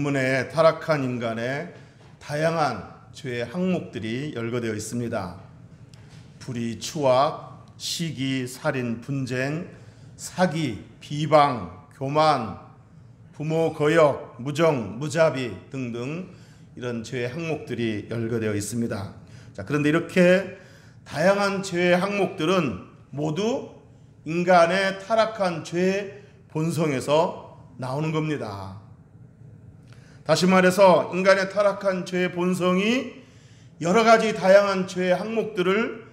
본문에 타락한 인간의 다양한 죄의 항목들이 열거되어 있습니다. 불의, 추악, 시기, 살인, 분쟁, 사기, 비방, 교만, 부모 거역, 무정, 무자비 등등 이런 죄의 항목들이 열거되어 있습니다. 자, 그런데 이렇게 다양한 죄의 항목들은 모두 인간의 타락한 죄의 본성에서 나오는 겁니다. 다시 말해서 인간의 타락한 죄의 본성이 여러 가지 다양한 죄의 항목들을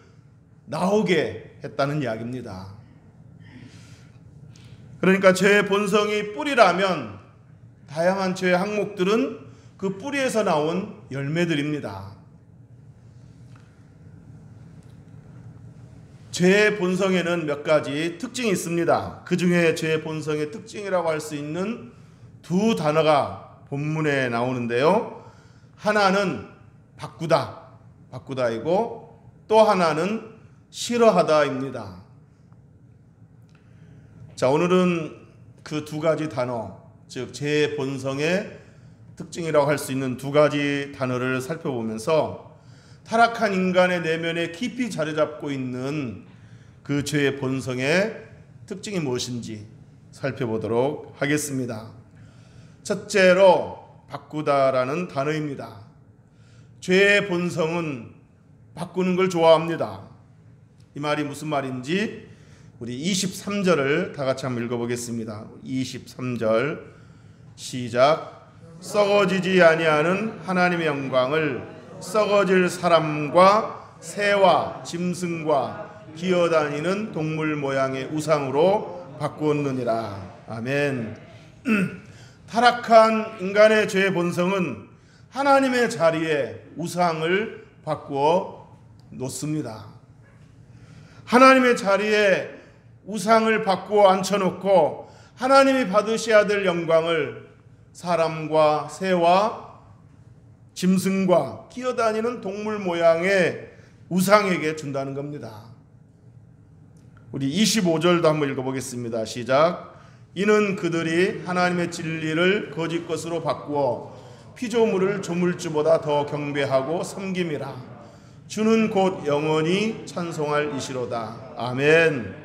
나오게 했다는 이야기입니다. 그러니까 죄의 본성이 뿌리라면 다양한 죄의 항목들은 그 뿌리에서 나온 열매들입니다. 죄의 본성에는 몇 가지 특징이 있습니다. 그 중에 죄의 본성의 특징이라고 할 수 있는 두 단어가 본문에 나오는데요. 하나는 바꾸다이고 또 하나는 싫어하다입니다. 자, 오늘은 그 두 가지 단어, 즉 죄의 본성의 특징이라고 할 수 있는 두 가지 단어를 살펴보면서 타락한 인간의 내면에 깊이 자리 잡고 있는 그 죄의 본성의 특징이 무엇인지 살펴보도록 하겠습니다. 첫째로 바꾸다라는 단어입니다. 죄의 본성은 바꾸는 걸 좋아합니다. 이 말이 무슨 말인지 우리 23절을 다 같이 한번 읽어보겠습니다. 23절 시작. 썩어지지 아니하는 하나님의 영광을 썩어질 사람과 새와 짐승과 기어다니는 동물 모양의 우상으로 바꾸었느니라. 아멘. 타락한 인간의 죄의 본성은 하나님의 자리에 우상을 바꾸어 놓습니다. 하나님의 자리에 우상을 바꾸어 앉혀놓고 하나님이 받으셔야 될 영광을 사람과 새와 짐승과 기어다니는 동물 모양의 우상에게 준다는 겁니다. 우리 25절도 한번 읽어보겠습니다. 시작. 이는 그들이 하나님의 진리를 거짓 것으로 바꾸어 피조물을 조물주보다 더 경배하고 섬김이라. 주는 곧 영원히 찬송할 이시로다. 아멘.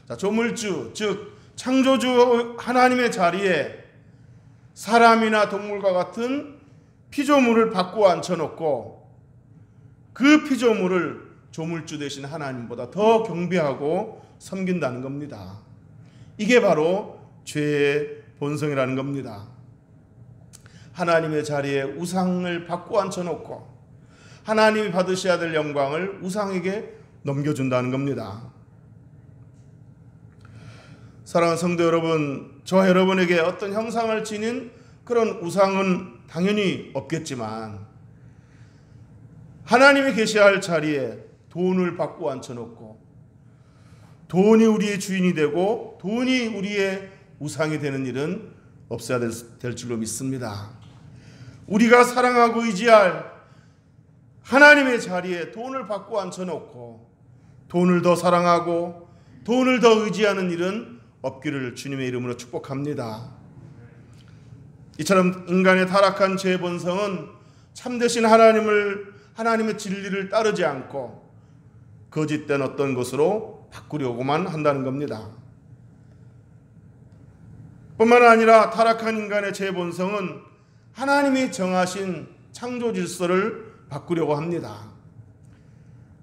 자, 조물주, 즉 창조주 하나님의 자리에 사람이나 동물과 같은 피조물을 바꾸어 앉혀놓고 그 피조물을 조물주 되신 하나님보다 더 경배하고 섬긴다는 겁니다. 이게 바로 죄의 본성이라는 겁니다. 하나님의 자리에 우상을 바꾸어 앉혀놓고 하나님이 받으셔야 될 영광을 우상에게 넘겨준다는 겁니다. 사랑하는 성도 여러분, 저 여러분에게 어떤 형상을 지닌 그런 우상은 당연히 없겠지만 하나님이 계셔야 할 자리에 돈을 바꾸어 앉혀놓고 돈이 우리의 주인이 되고 돈이 우리의 우상이 되는 일은 없어야 될 줄로 믿습니다. 우리가 사랑하고 의지할 하나님의 자리에 돈을 바꾸어 앉혀놓고 돈을 더 사랑하고 돈을 더 의지하는 일은 없기를 주님의 이름으로 축복합니다. 이처럼 인간의 타락한 죄의 본성은 참되신 하나님의 진리를 따르지 않고 거짓된 어떤 것으로 바꾸려고만 한다는 겁니다. 뿐만 아니라 타락한 인간의 죄의 본성은 하나님이 정하신 창조 질서를 바꾸려고 합니다.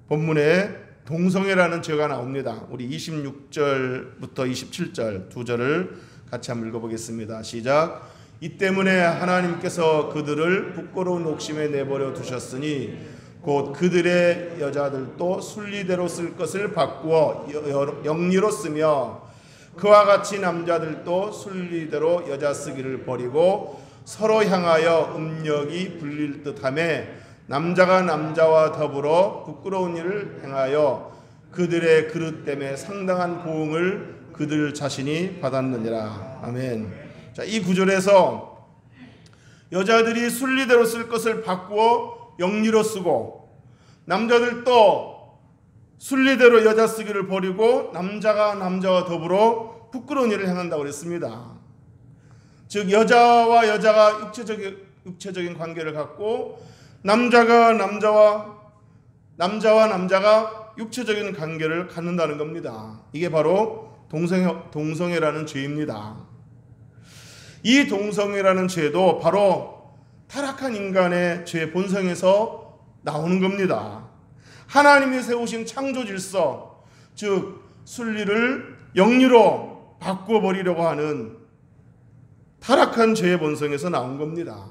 본문에 동성애라는 죄가 나옵니다. 우리 26절부터 27절 두 절을 같이 한번 읽어보겠습니다. 시작. 이 때문에 하나님께서 그들을 부끄러운 옥심에 내버려 두셨으니 곧 그들의 여자들도 순리대로 쓸 것을 바꾸어 영리로 쓰며 그와 같이 남자들도 순리대로 여자 쓰기를 버리고 서로 향하여 음력이 불릴 듯하며 남자가 남자와 더불어 부끄러운 일을 행하여 그들의 그릇 때문에 상당한 보응을 그들 자신이 받았느니라. 아멘. 자, 이 구절에서 여자들이 순리대로 쓸 것을 바꾸어 영리로 쓰고 남자들도 순리대로 여자 쓰기를 버리고 남자가 남자와 더불어 부끄러운 일을 행한다고 그랬습니다. 즉 여자와 여자가 육체적인 관계를 갖고 남자와 남자가 육체적인 관계를 갖는다는 겁니다. 이게 바로 동성애라는 죄입니다. 이 동성애라는 죄도 바로 타락한 인간의 죄 본성에서 나오는 겁니다. 하나님이 세우신 창조 질서, 즉 순리를 영리로 바꿔버리려고 하는 타락한 죄의 본성에서 나온 겁니다.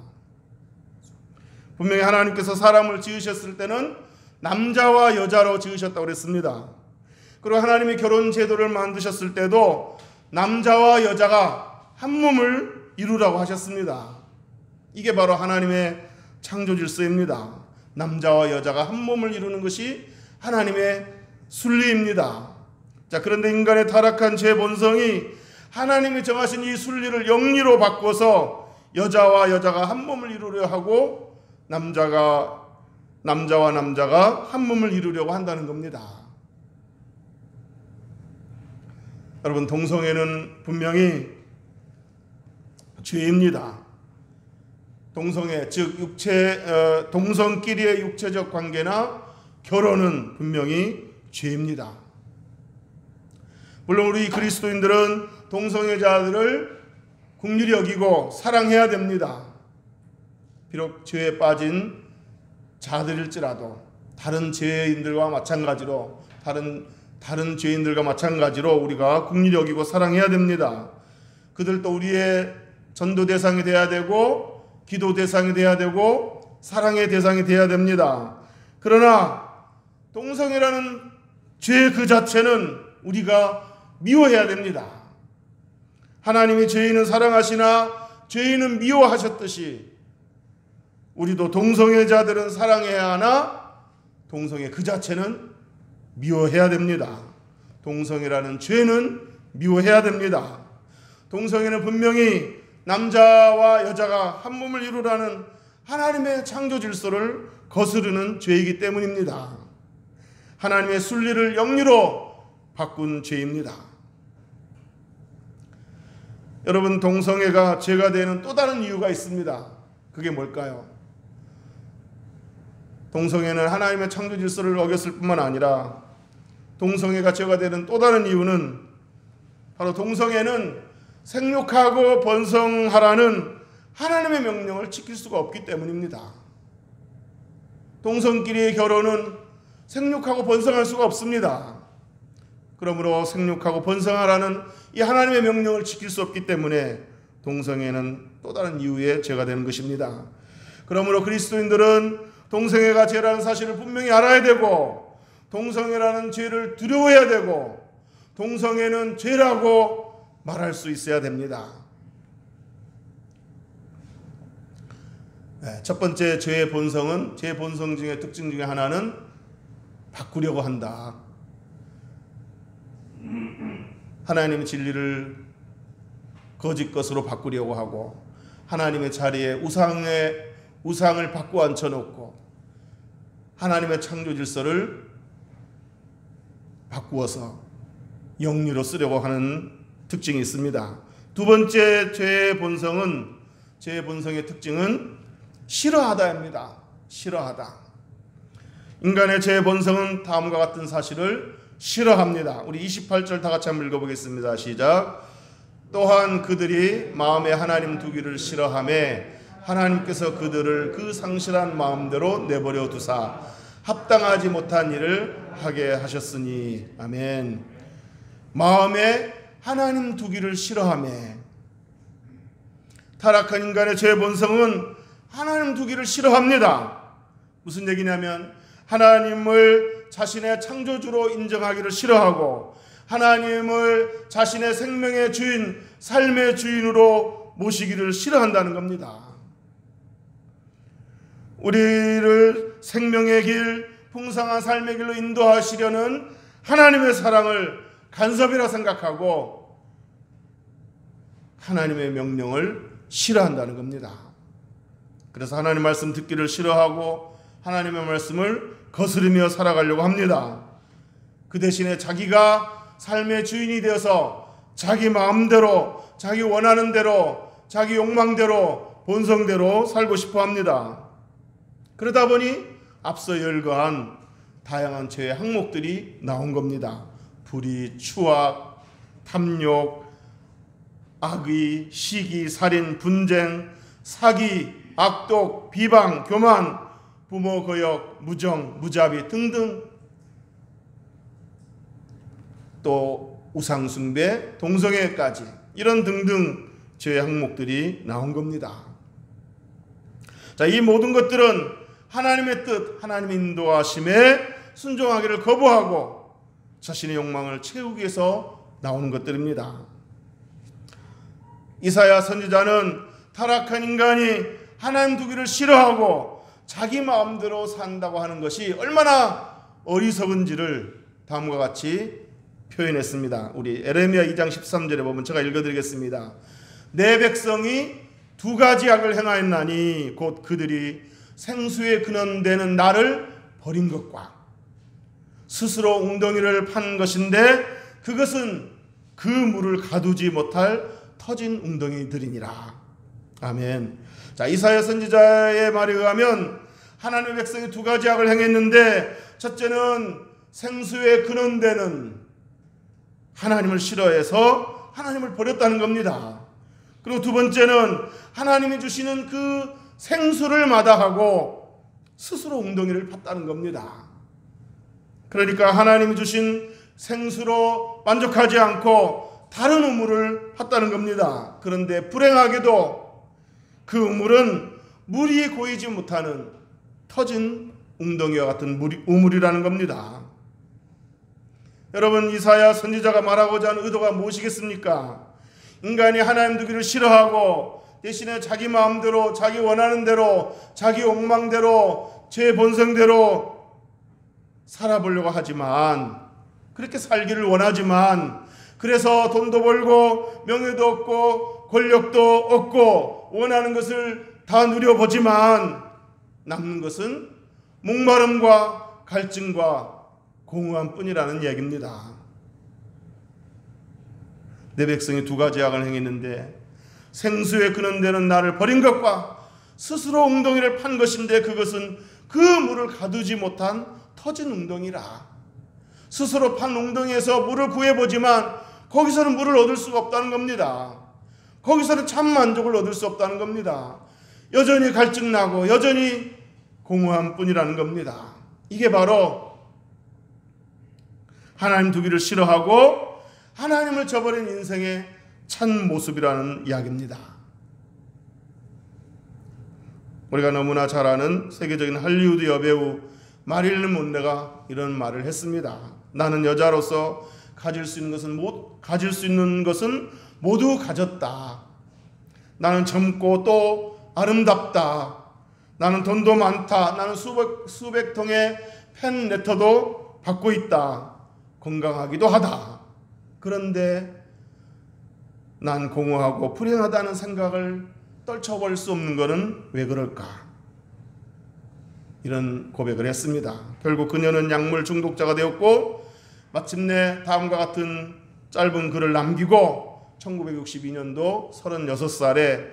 분명히 하나님께서 사람을 지으셨을 때는 남자와 여자로 지으셨다고 그랬습니다. 그리고 하나님이 결혼 제도를 만드셨을 때도 남자와 여자가 한 몸을 이루라고 하셨습니다. 이게 바로 하나님의 창조 질서입니다. 남자와 여자가 한 몸을 이루는 것이 하나님의 순리입니다. 자, 그런데 인간의 타락한 죄 본성이 하나님이 정하신 이 순리를 영리로 바꿔서 여자와 여자가 한 몸을 이루려 하고 남자와 남자가 한 몸을 이루려고 한다는 겁니다. 여러분, 동성애는 분명히 죄입니다. 동성애, 즉 동성끼리의 육체적 관계나 결혼은 분명히 죄입니다. 물론 우리 그리스도인들은 동성애자들을 긍휼히 여기고 사랑해야 됩니다. 비록 죄에 빠진 자들일지라도 다른 죄인들과 마찬가지로 다른 죄인들과 마찬가지로 우리가 긍휼히 여기고 사랑해야 됩니다. 그들도 우리의 전도 대상이 돼야 되고 기도 대상이 돼야 되고 사랑의 대상이 돼야 됩니다. 그러나 동성애라는 죄 그 자체는 우리가 미워해야 됩니다. 하나님이 죄인은 사랑하시나 죄인은 미워하셨듯이 우리도 동성애자들은 사랑해야 하나 동성애 그 자체는 미워해야 됩니다. 동성애라는 죄는 미워해야 됩니다. 동성애는 분명히 남자와 여자가 한 몸을 이루라는 하나님의 창조 질서를 거스르는 죄이기 때문입니다. 하나님의 순리를 영리로 바꾼 죄입니다. 여러분, 동성애가 죄가 되는 또 다른 이유가 있습니다. 그게 뭘까요? 동성애는 하나님의 창조 질서를 어겼을 뿐만 아니라 동성애가 죄가 되는 또 다른 이유는 바로 동성애는 생육하고 번성하라는 하나님의 명령을 지킬 수가 없기 때문입니다. 동성끼리의 결혼은 생육하고 번성할 수가 없습니다. 그러므로 생육하고 번성하라는 이 하나님의 명령을 지킬 수 없기 때문에 동성애는 또 다른 이유의 죄가 되는 것입니다. 그러므로 그리스도인들은 동성애가 죄라는 사실을 분명히 알아야 되고 동성애라는 죄를 두려워해야 되고 동성애는 죄라고 말할 수 있어야 됩니다. 첫 번째 죄의 본성은 죄 본성 중에 특징 중에 하나는 바꾸려고 한다. 하나님의 진리를 거짓 것으로 바꾸려고 하고 하나님의 자리에 우상을 바꾸어 앉혀놓고 하나님의 창조 질서를 바꾸어서 영리로 쓰려고 하는 특징이 있습니다. 두 번째 죄의 본성의 특징은 싫어하다입니다. 싫어하다. 인간의 죄의 본성은 다음과 같은 사실을 싫어합니다. 우리 28절 다 같이 한번 읽어보겠습니다. 시작. 또한 그들이 마음에 하나님 두기를 싫어하매 하나님께서 그들을 그 상실한 마음대로 내버려 두사 합당하지 못한 일을 하게 하셨으니. 아멘. 마음에 하나님 두기를 싫어하매. 타락한 인간의 죄의 본성은 하나님 두기를 싫어합니다. 무슨 얘기냐면 하나님을 자신의 창조주로 인정하기를 싫어하고 하나님을 자신의 생명의 주인, 삶의 주인으로 모시기를 싫어한다는 겁니다. 우리를 생명의 길, 풍성한 삶의 길로 인도하시려는 하나님의 사랑을 간섭이라 생각하고 하나님의 명령을 싫어한다는 겁니다. 그래서 하나님 말씀 듣기를 싫어하고 하나님의 말씀을 거스르며 살아가려고 합니다. 그 대신에 자기가 삶의 주인이 되어서 자기 마음대로 자기 원하는 대로 자기 욕망대로 본성대로 살고 싶어 합니다. 그러다 보니 앞서 열거한 다양한 죄의 항목들이 나온 겁니다. 불의, 추악, 탐욕, 악의, 시기, 살인, 분쟁, 사기, 악독, 비방, 교만, 부모 거역, 무정, 무자비 등등, 또 우상숭배, 동성애까지 이런 등등 죄의 항목들이 나온 겁니다. 자, 이 모든 것들은 하나님의 뜻, 하나님의 인도하심에 순종하기를 거부하고 자신의 욕망을 채우기 위해서 나오는 것들입니다. 이사야 선지자는 타락한 인간이 하나님 두기를 싫어하고 자기 마음대로 산다고 하는 것이 얼마나 어리석은지를 다음과 같이 표현했습니다. 우리 에레미야 2장 13절에 보면 제가 읽어드리겠습니다. 내 백성이 두 가지 악을 행하였나니 곧 그들이 생수의 근원되는 나를 버린 것과 스스로 웅덩이를 판 것인데 그것은 그 물을 가두지 못할 터진 웅덩이들이니라. 아멘. 자, 이사야 선지자의 말에 의하면 하나님의 백성이 두 가지 악을 행했는데, 첫째는 생수의 근원되는 하나님을 싫어해서 하나님을 버렸다는 겁니다. 그리고 두 번째는 하나님이 주시는 그 생수를 마다하고 스스로 웅덩이를 팠다는 겁니다. 그러니까 하나님이 주신 생수로 만족하지 않고 다른 우물을 팠다는 겁니다. 그런데 불행하게도 그 우물은 물이 고이지 못하는 터진 웅덩이와 같은 우물이라는 겁니다. 여러분, 이사야 선지자가 말하고자 하는 의도가 무엇이겠습니까? 인간이 하나님 두기를 싫어하고 대신에 자기 마음대로, 자기 원하는 대로, 자기 욕망대로, 제 본성대로 살아보려고 하지만, 그렇게 살기를 원하지만, 그래서 돈도 벌고 명예도 얻고 권력도 얻고 원하는 것을 다 누려보지만 남는 것은 목마름과 갈증과 공허함 뿐이라는 얘기입니다. 내 백성이 두 가지 악을 행했는데 생수의 근원되는 나를 버린 것과 스스로 웅덩이를 판 것인데 그것은 그 물을 가두지 못한 터진 웅덩이라. 스스로 판 웅덩이에서 물을 구해보지만 거기서는 물을 얻을 수가 없다는 겁니다. 거기서는 참 만족을 얻을 수 없다는 겁니다. 여전히 갈증나고 여전히 공허함 뿐이라는 겁니다. 이게 바로 하나님 두기를 싫어하고 하나님을 저버린 인생의 참 모습이라는 이야기입니다. 우리가 너무나 잘 아는 세계적인 할리우드 여배우 마릴린 monroe가 이런 말을 했습니다. 나는 여자로서 가질 수 있는 것은 모두 가졌다. 나는 젊고 또 아름답다. 나는 돈도 많다. 나는 수백 통의 팬 레터도 받고 있다. 건강하기도 하다. 그런데 난 공허하고 불행하다는 생각을 떨쳐버릴 수 없는 것은 왜 그럴까? 이런 고백을 했습니다. 결국 그녀는 약물 중독자가 되었고 마침내 다음과 같은 짧은 글을 남기고 1962년도 36살에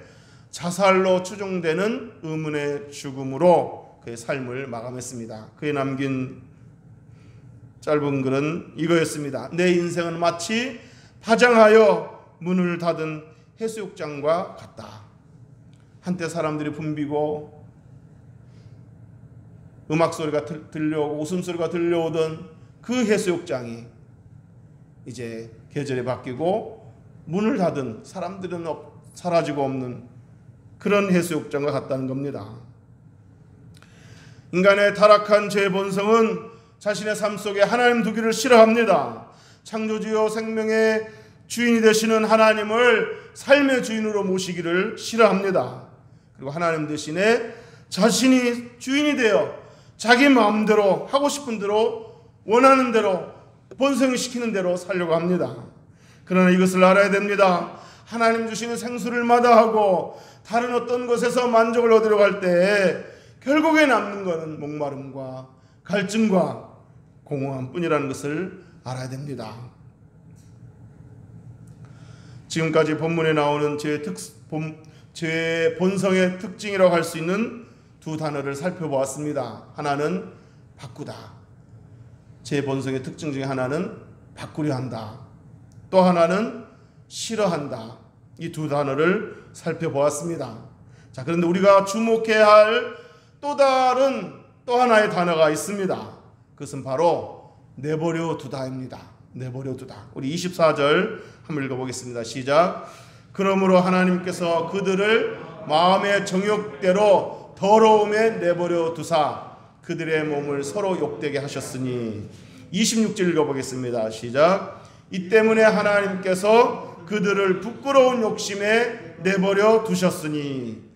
자살로 추정되는 의문의 죽음으로 그의 삶을 마감했습니다. 그의 남긴 짧은 글은 이거였습니다. 내 인생은 마치 파장하여 문을 닫은 해수욕장과 같다. 한때 사람들이 붐비고 음악소리가 들려오고 웃음소리가 들려오던 그 해수욕장이 이제 계절이 바뀌고 문을 닫은, 사람들은 사라지고 없는 그런 해수욕장과 같다는 겁니다. 인간의 타락한 죄의 본성은 자신의 삶 속에 하나님 두기를 싫어합니다. 창조주요 생명의 주인이 되시는 하나님을 삶의 주인으로 모시기를 싫어합니다. 그리고 하나님 대신에 자신이 주인이 되어 자기 마음대로 하고 싶은 대로 원하는 대로 본성이 시키는 대로 살려고 합니다. 그러나 이것을 알아야 됩니다. 하나님 주시는 생수를 마다하고 다른 어떤 것에서 만족을 얻으려고 할 때 결국에 남는 것은 목마름과 갈증과 공허함 뿐이라는 것을 알아야 됩니다. 지금까지 본문에 나오는 죄의 본성의 특징이라고 할 수 있는 두 단어를 살펴보았습니다. 하나는 바꾸다. 죄의 본성의 특징 중에 하나는 바꾸려 한다. 또 하나는 싫어한다. 이 두 단어를 살펴보았습니다. 자, 그런데 우리가 주목해야 할 또 다른 또 하나의 단어가 있습니다. 그것은 바로 내버려 두다입니다. 내버려 두다. 우리 24절 한번 읽어보겠습니다. 시작. 그러므로 하나님께서 그들을 마음의 정욕대로 더러움에 내버려 두사 그들의 몸을 서로 욕되게 하셨으니. 26절 읽어보겠습니다. 시작. 이 때문에 하나님께서 그들을 부끄러운 욕심에 내버려 두셨으니.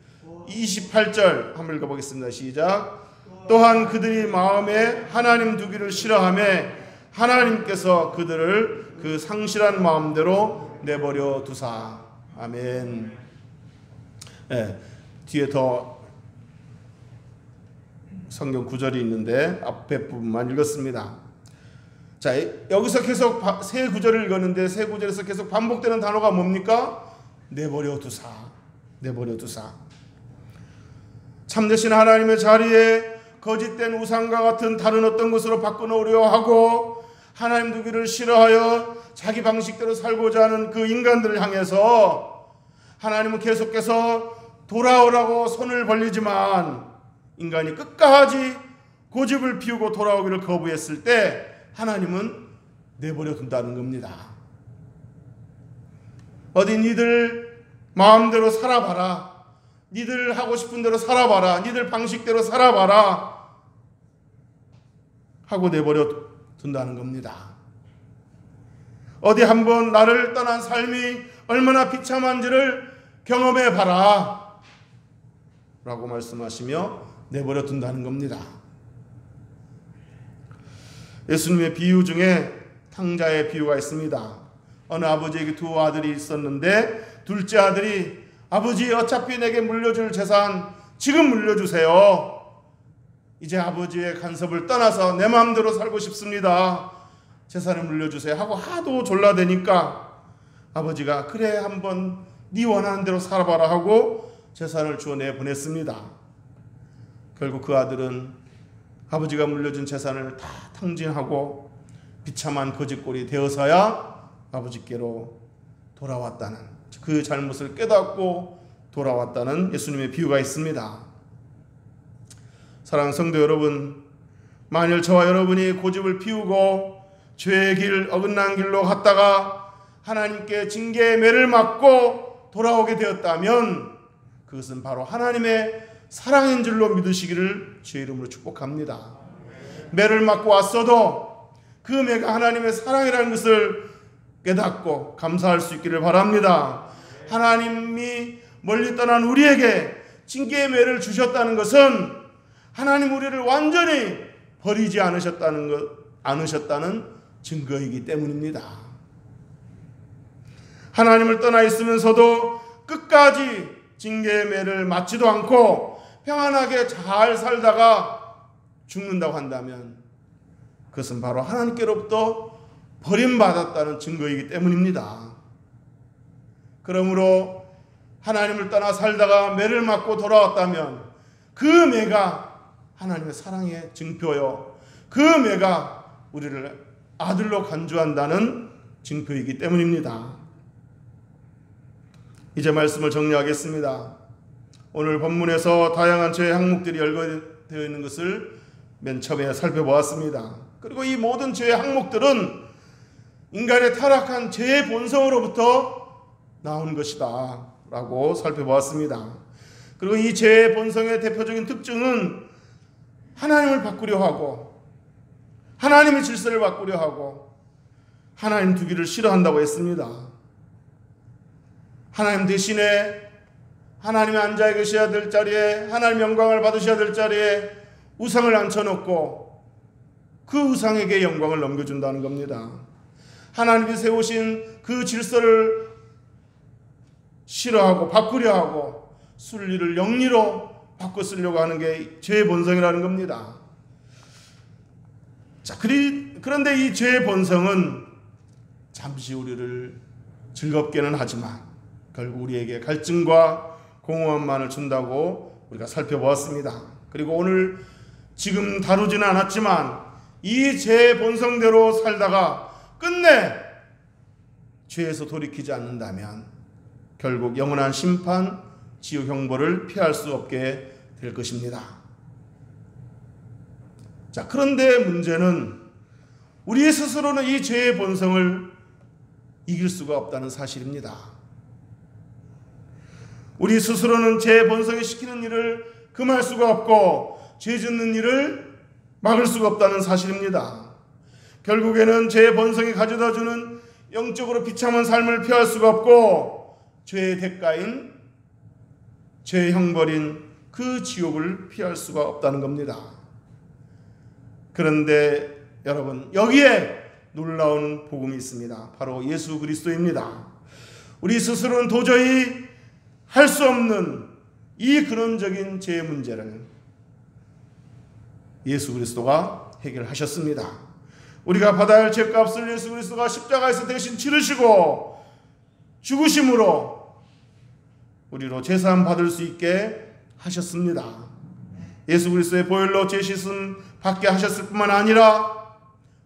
28절 한번 읽어보겠습니다. 시작. 또한 그들이 마음에 하나님 두기를 싫어하며 하나님께서 그들을 그 상실한 마음대로 내버려 두사. 아멘. 네, 뒤에 더 성경 구절이 있는데 앞에 부분만 읽었습니다. 자, 여기서 계속 세 구절을 읽었는데 세 구절에서 계속 반복되는 단어가 뭡니까? 내버려 두사. 내버려 두사. 참되신 하나님의 자리에 거짓된 우상과 같은 다른 어떤 것으로 바꿔놓으려 하고 하나님 두기를 싫어하여 자기 방식대로 살고자 하는 그 인간들을 향해서 하나님은 계속해서 돌아오라고 손을 벌리지만 인간이 끝까지 고집을 피우고 돌아오기를 거부했을 때 하나님은 내버려 둔다는 겁니다. 어디 니들 마음대로 살아봐라. 니들 하고 싶은 대로 살아봐라. 니들 방식대로 살아봐라 하고 내버려 둔다는 겁니다. 어디 한번 나를 떠난 삶이 얼마나 비참한지를 경험해봐라 라고 말씀하시며 내버려 둔다는 겁니다. 예수님의 비유 중에 탕자의 비유가 있습니다. 어느 아버지에게 두 아들이 있었는데 둘째 아들이 아버지 어차피 내게 물려줄 재산 지금 물려주세요. 이제 아버지의 간섭을 떠나서 내 마음대로 살고 싶습니다. 재산을 물려주세요 하고 하도 졸라대니까 아버지가 그래 한번 네 원하는 대로 살아봐라 하고 재산을 주어 내보냈습니다. 결국 그 아들은 아버지가 물려준 재산을 다 탕진하고 비참한 거짓골이 되어서야 아버지께로 돌아왔다는, 그 잘못을 깨닫고 돌아왔다는 예수님의 비유가 있습니다. 사랑하는 성도 여러분, 만일 저와 여러분이 고집을 피우고 죄의 길, 어긋난 길로 갔다가 하나님께 징계의 매를 맞고 돌아오게 되었다면 그것은 바로 하나님의 사랑인 줄로 믿으시기를 주의 이름으로 축복합니다. 매를 맞고 왔어도 그 매가 하나님의 사랑이라는 것을 깨닫고 감사할 수 있기를 바랍니다. 하나님이 멀리 떠난 우리에게 징계의 매를 주셨다는 것은 하나님 우리를 완전히 버리지 않으셨다는 증거이기 때문입니다. 하나님을 떠나 있으면서도 끝까지 징계의 매를 맞지도 않고 평안하게 잘 살다가 죽는다고 한다면 그것은 바로 하나님께로부터 버림받았다는 증거이기 때문입니다. 그러므로 하나님을 떠나 살다가 매를 맞고 돌아왔다면 그 매가 하나님의 사랑의 증표요, 그 매가 우리를 아들로 간주한다는 증표이기 때문입니다. 이제 말씀을 정리하겠습니다. 오늘 본문에서 다양한 죄의 항목들이 열거되어 있는 것을 맨 처음에 살펴보았습니다. 그리고 이 모든 죄의 항목들은 인간의 타락한 죄의 본성으로부터 나온 것이다 라고 살펴보았습니다. 그리고 이 죄의 본성의 대표적인 특징은 하나님을 바꾸려 하고 하나님의 질서를 바꾸려 하고 하나님 두기를 싫어한다고 했습니다. 하나님 대신에 하나님이 앉아 계셔야 될 자리에, 하나님 영광을 받으셔야 될 자리에 우상을 앉혀놓고 그 우상에게 영광을 넘겨준다는 겁니다. 하나님이 세우신 그 질서를 싫어하고 바꾸려 하고 순리를 영리로 바꿔 쓰려고 하는 게 죄의 본성이라는 겁니다. 자, 그런데 이 죄의 본성은 잠시 우리를 즐겁게는 하지만 결국 우리에게 갈증과 공허함만을 준다고 우리가 살펴보았습니다. 그리고 오늘 지금 다루지는 않았지만 이 제 본성대로 살다가 끝내 죄에서 돌이키지 않는다면 결국 영원한 심판, 지옥 형벌을 피할 수 없게 될 것입니다. 자, 그런데 문제는 우리 스스로는 이 죄의 본성을 이길 수가 없다는 사실입니다. 우리 스스로는 제 본성이 시키는 일을 금할 수가 없고 죄 짓는 일을 막을 수가 없다는 사실입니다. 결국에는 제 본성이 가져다주는 영적으로 비참한 삶을 피할 수가 없고 죄의 대가인 죄의 형벌인 그 지옥을 피할 수가 없다는 겁니다. 그런데 여러분, 여기에 놀라운 복음이 있습니다. 바로 예수 그리스도입니다. 우리 스스로는 도저히 할 수 없는 이 근원적인 죄의 문제를 예수 그리스도가 해결하셨습니다. 우리가 받아야 할 죄값을 예수 그리스도가 십자가에서 대신 치르시고 죽으심으로 우리로 제사함 받을 수 있게 하셨습니다. 예수 그리스도의 보혈로 죄 씻음 받게 하셨을 뿐만 아니라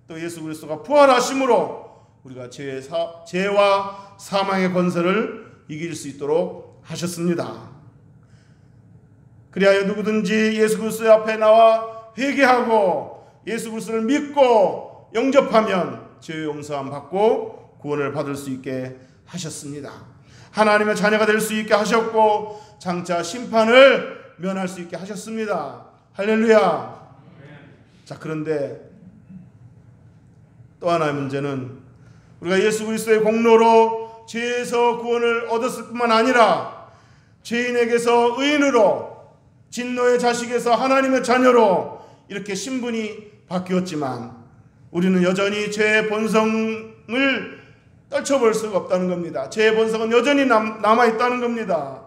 또 예수 그리스도가 부활하심으로 우리가 죄와 사망의 권세를 이길 수 있도록 하셨습니다. 그리하여 누구든지 예수 그리스도 앞에 나와 회개하고 예수 그리스도를 믿고 영접하면 죄의 용서함 받고 구원을 받을 수 있게 하셨습니다. 하나님의 자녀가 될 수 있게 하셨고 장차 심판을 면할 수 있게 하셨습니다. 할렐루야. 자, 그런데 또 하나의 문제는 우리가 예수 그리스도의 공로로 죄에서 구원을 얻었을 뿐만 아니라 죄인에게서 의인으로, 진노의 자식에서 하나님의 자녀로 이렇게 신분이 바뀌었지만 우리는 여전히 죄의 본성을 떨쳐볼 수가 없다는 겁니다. 죄의 본성은 여전히 남아있다는 겁니다.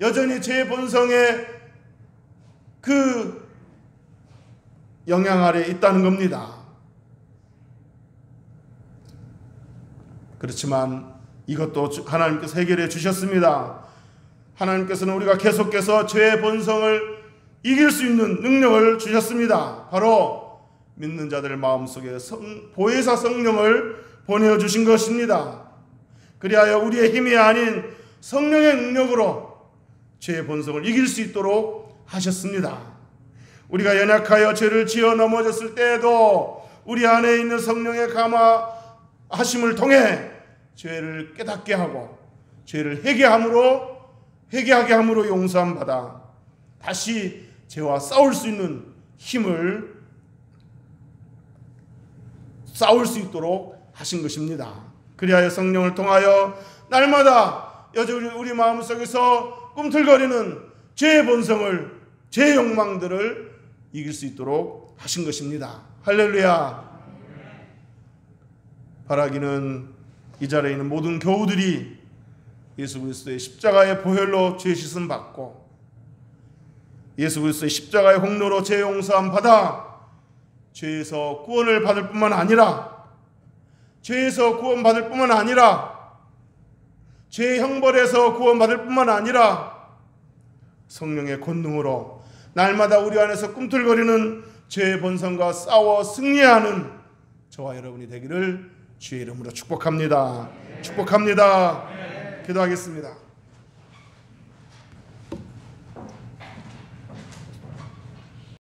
여전히 죄의 본성의 그 영향 아래 있다는 겁니다. 그렇지만 이것도 하나님께서 해결해 주셨습니다. 하나님께서는 우리가 계속해서 죄의 본성을 이길 수 있는 능력을 주셨습니다. 바로 믿는 자들 마음속에 보혜사 성령을 보내주신 것입니다. 그리하여 우리의 힘이 아닌 성령의 능력으로 죄의 본성을 이길 수 있도록 하셨습니다. 우리가 연약하여 죄를 지어 넘어졌을 때에도 우리 안에 있는 성령의 감화하심을 통해 죄를 깨닫게 하고 죄를 회개하게 함으로 용서함 받아 다시 죄와 싸울 수 있는 힘을 싸울 수 있도록 하신 것입니다. 그리하여 성령을 통하여 날마다 여전히 우리 마음속에서 꿈틀거리는 죄의 본성을, 죄의 욕망들을 이길 수 있도록 하신 것입니다. 할렐루야. 바라기는 이 자리에 있는 모든 교우들이 예수 그리스도의 십자가의 보혈로 죄 씻음 받고 예수 그리스도의 십자가의 홍로로 죄 용서함 받아 죄에서 구원을 받을 뿐만 아니라 죄의 형벌에서 구원받을 뿐만 아니라 성령의 권능으로 날마다 우리 안에서 꿈틀거리는 죄의 본성과 싸워 승리하는 저와 여러분이 되기를 주의 이름으로 축복합니다. 기도하겠습니다.